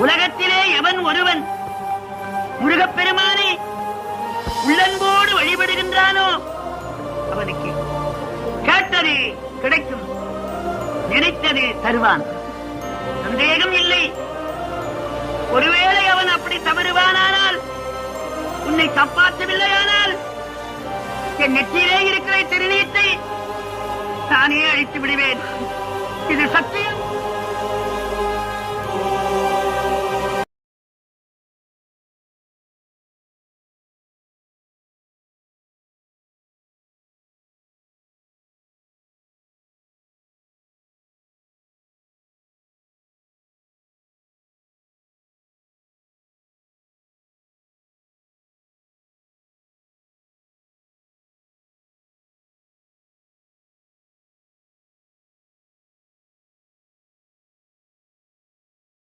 உலகத்திலே எவன் ஒருவன் முருகப்பெருமானை உள்ளன்போடு வழிபடுகின்றானோ அவனுக்கு கேட்டது கிடைக்கும், நினைத்தது தருவான். சந்தேகம் இல்லை. ஒருவேளை அவன் அப்படி தவறுவானால், உன்னை காப்பாற்றவில்லையானால், என் நெற்றியிலே இருக்கிற திருநீற்றை தானே அழித்து விடுவேன். இது சத்தியம்.